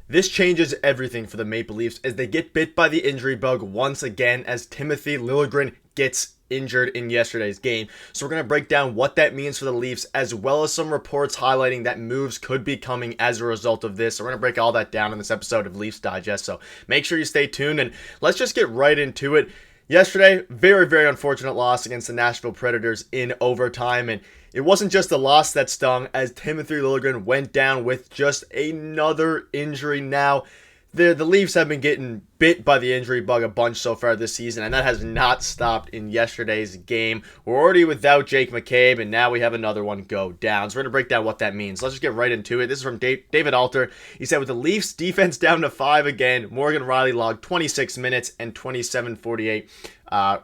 This changes everything for the Maple Leafs as they get bit by the injury bug once again as Timothy Lillegren gets injured in yesterday's game. So we're going to break down what that means for the Leafs, as well as some reports highlighting that moves could be coming as a result of this. So we're going to break all that down in this episode of Leafs Digest. So make sure you stay tuned and let's just get right into it. Yesterday, very, very unfortunate loss against the Nashville Predators in overtime, and it wasn't just the loss that stung as Timothy Lillegren went down with just another injury. Now, the Leafs have been getting bit by the injury bug a bunch so far this season, and that has not stopped in yesterday's game. We're already without Jake McCabe, and now we have another one go down. So we're going to break down what that means. Let's just get right into it. This is from David Alter. He said, with the Leafs defense down to 5 again, Morgan Rielly logged 26 minutes and 27:48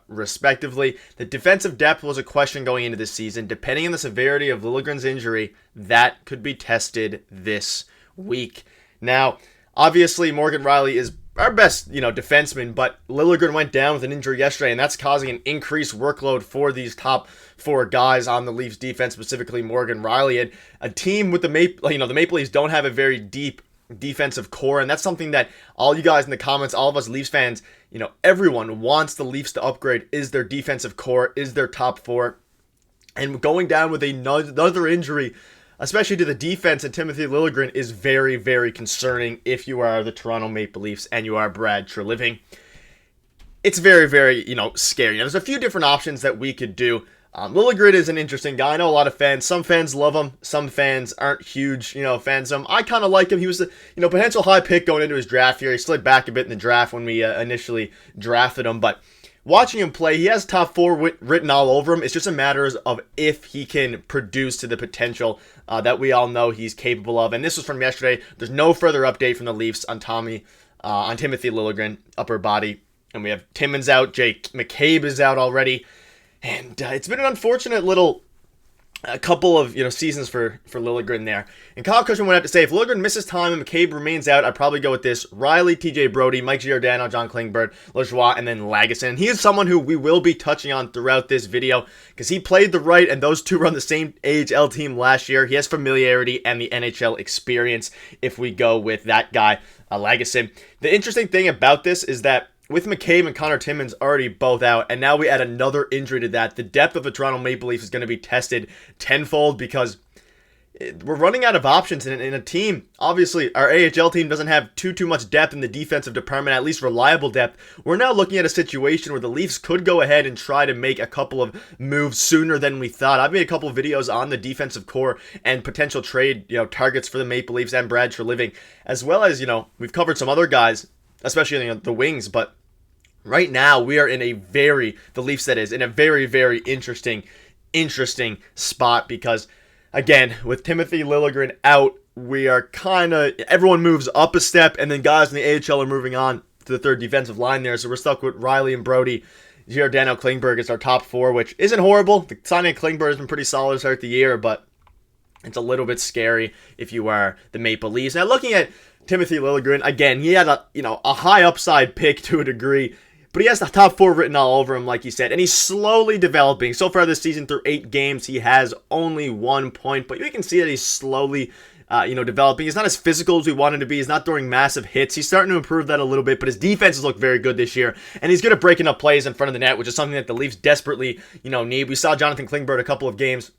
respectively. The defensive depth was a question going into this season. Depending on the severity of Lillegren's injury, that could be tested this week. Now, obviously, Morgan Rielly is our best, defenseman, but Lillegren went down with an injury yesterday, and that's causing an increased workload for these top 4 guys on the Leafs defense, specifically Morgan Rielly. And a team with the Maple Leafs don't have a very deep defensive core, and that's something that all you guys in the comments, all of us Leafs fans, everyone wants the Leafs to upgrade, is their defensive core, is their top 4. And going down with another injury, especially to the defense and Timothy Lillegren, is very, very concerning if you are the Toronto Maple Leafs and you are Brad Treliving. It's very, very, scary. There's a few different options that we could do. Lillegren is an interesting guy. I know a lot of fans. Some fans love him. Some fans aren't huge, fans of him. I kind of like him. He was a, potential high pick going into his draft here. He slid back a bit in the draft when we initially drafted him, but watching him play, he has top 4 written all over him. It's just a matter of if he can produce to the potential that we all know he's capable of. And this was from yesterday. There's no further update from the Leafs on Timothy Lillegren, upper body. And we have Timmins out. Jake McCabe is out already. And it's been an unfortunate a couple of seasons for Lillegren there. And Kyle Cushman went out to say, if Lillegren misses time and McCabe remains out, I'd probably go with this: Rielly, TJ Brodie, Mike Giordano, John Klingberg, Lajoie, and then Lagesson. And he is someone who we will be touching on throughout this video because he played the right, and those two were on the same AHL team last year. He has familiarity and the NHL experience if we go with that guy, Lagesson. The interesting thing about this is that with McCabe and Connor Timmins already both out, and now we add another injury to that, the depth of the Toronto Maple Leafs is going to be tested tenfold because we're running out of options in a team. Obviously, our AHL team doesn't have too much depth in the defensive department, at least reliable depth. We're now looking at a situation where the Leafs could go ahead and try to make a couple of moves sooner than we thought. I've made a couple of videos on the defensive core and potential trade targets for the Maple Leafs and Brad Treliving, as well as, we've covered some other guys, especially the wings, but right now we are in the Leafs that is, in a very, very interesting spot because, again, with Timothy Lillegren out, we are everyone moves up a step, and then guys in the AHL are moving on to the third defensive line there, so we're stuck with Rielly and Brodie. Giordano, Klingberg is our top 4, which isn't horrible. The signing of Klingberg has been pretty solid to start the year, but it's a little bit scary if you are the Maple Leafs. Now, looking at Timothy Lillegren, again, he had a high upside pick to a degree, but he has the top 4 written all over him, like he said, and he's slowly developing. So far this season, through 8 games, he has only 1 point, but you can see that he's slowly developing. He's not as physical as we want him to be. He's not throwing massive hits. He's starting to improve that a little bit, but his defense has looked very good this year, and he's good at breaking up plays in front of the net, which is something that the Leafs desperately, need. We saw Jonathan Klingberg a couple of games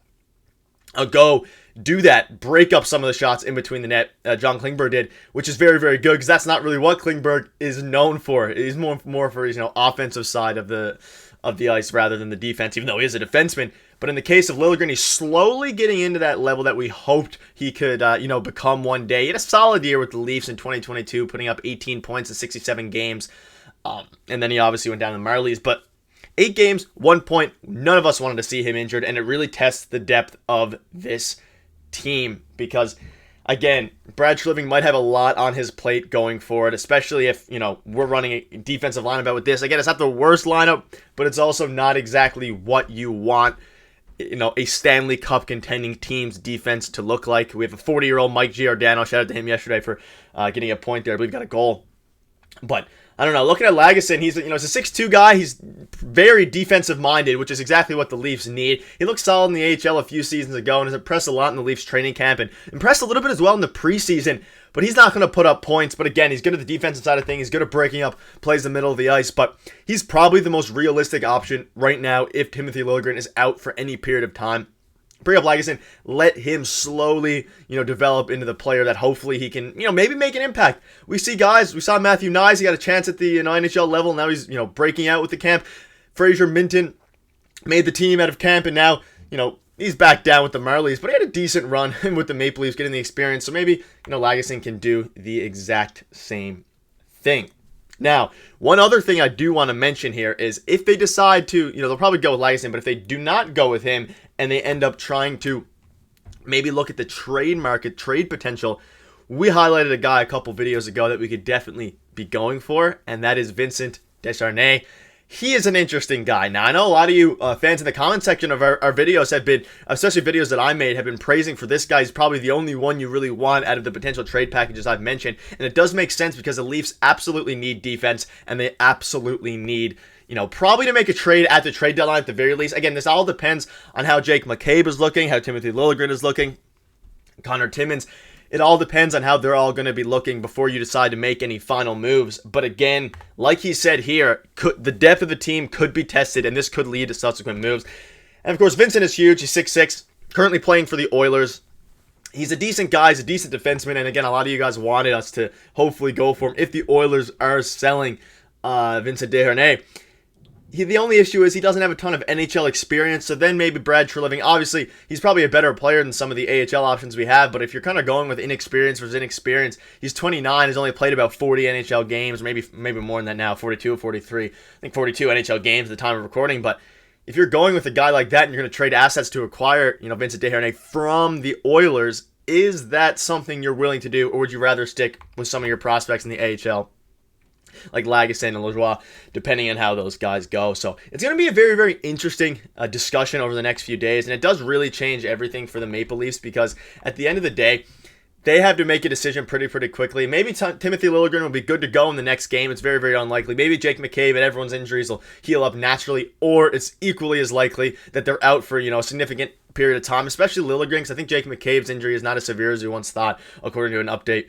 ago do that, break up some of the shots in between the net. John Klingberg did, which is very, very good because that's not really what Klingberg is known for. He's more for his offensive side of the ice rather than the defense, even though he is a defenseman. But in the case of Lillegren, he's slowly getting into that level that we hoped he could, become one day. He had a solid year with the Leafs in 2022, putting up 18 points in 67 games, and then he obviously went down to the Marlies, but 8 games, 1 point. None of us wanted to see him injured, and it really tests the depth of this team because, again, Brad Treliving might have a lot on his plate going forward, especially if, we're running a defensive lineup out with this. Again, it's not the worst lineup, but it's also not exactly what you want, a Stanley Cup contending team's defense to look like. We have a 40-year-old Mike Giordano. Shout out to him yesterday for getting a point there. I believe he got a goal. But I don't know. Looking at Lagesson, he's he's a 6'2" guy. He's very defensive minded, which is exactly what the Leafs need. He looked solid in the AHL a few seasons ago and has impressed a lot in the Leafs training camp and impressed a little bit as well in the preseason. But he's not going to put up points. But again, he's good at the defensive side of things. He's good at breaking up plays in the middle of the ice. But he's probably the most realistic option right now if Timothy Lillegren is out for any period of time. Bring up Lagesson, let him slowly, develop into the player that hopefully he can, maybe make an impact. We saw Matthew Nyes, he got a chance at the NHL level. Now he's, breaking out with the camp. Fraser Minton made the team out of camp, and now, he's back down with the Marlies, but he had a decent run with the Maple Leafs getting the experience. So maybe, Lagesson can do the exact same thing. Now, one other thing I do want to mention here is if they decide to, they'll probably go with Lagesson, but if they do not go with him and they end up trying to maybe look at the trade market, trade potential, we highlighted a guy a couple videos ago that we could definitely be going for, and that is Vincent Desharnais. He is an interesting guy. Now, I know a lot of you fans in the comment section of our videos have been, especially videos that I made, have been praising for this guy. He's probably the only one you really want out of the potential trade packages I've mentioned. And it does make sense because the Leafs absolutely need defense, and they absolutely need, probably to make a trade at the trade deadline at the very least. Again, this all depends on how Jake McCabe is looking, how Timothy Lillegren is looking, Connor Timmins. It all depends on how they're all going to be looking before you decide to make any final moves. But again, like he said here, the depth of the team could be tested, and this could lead to subsequent moves. And of course, Vincent is huge. He's 6'6", currently playing for the Oilers. He's a decent guy. He's a decent defenseman. And again, a lot of you guys wanted us to hopefully go for him if the Oilers are selling Vincent Desharnais. The only issue is he doesn't have a ton of NHL experience, so then maybe Brad Treliving. Obviously, he's probably a better player than some of the AHL options we have, but if you're kind of going with inexperience versus inexperience, he's 29, he's only played about 40 NHL games, maybe more than that now, 42 or 43. I think 42 NHL games at the time of recording, but if you're going with a guy like that and you're going to trade assets to acquire, Vincent Desharnais from the Oilers, is that something you're willing to do, or would you rather stick with some of your prospects in the AHL? Like Lagesson and Lajoie, depending on how those guys go. So it's going to be a very, very interesting discussion over the next few days, and it does really change everything for the Maple Leafs because at the end of the day, they have to make a decision pretty quickly. Maybe Timothy Lillegren will be good to go in the next game. It's very, very unlikely. Maybe Jake McCabe and everyone's injuries will heal up naturally, or it's equally as likely that they're out for, a significant period of time, especially Lillegren, because I think Jake McCabe's injury is not as severe as we once thought, according to an update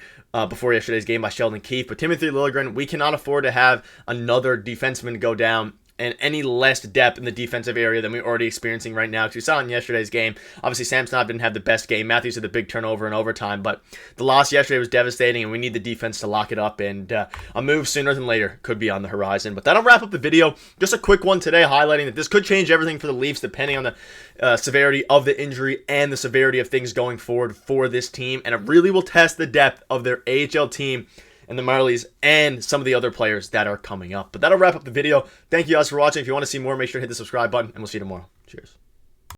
before yesterday's game by Sheldon Keefe. But Timothy Lillegren, we cannot afford to have another defenseman go down and any less depth in the defensive area than we're already experiencing right now. Because we saw in yesterday's game, obviously Samsonov didn't have the best game. Matthews had the big turnover in overtime, but the loss yesterday was devastating, and we need the defense to lock it up, and a move sooner than later could be on the horizon. But that'll wrap up the video. Just a quick one today highlighting that this could change everything for the Leafs depending on the severity of the injury and the severity of things going forward for this team, and it really will test the depth of their AHL team and the Marlies and some of the other players that are coming up. But that'll wrap up the video. Thank you guys for watching. If you want to see more, make sure to hit the subscribe button, and we'll see you tomorrow. Cheers.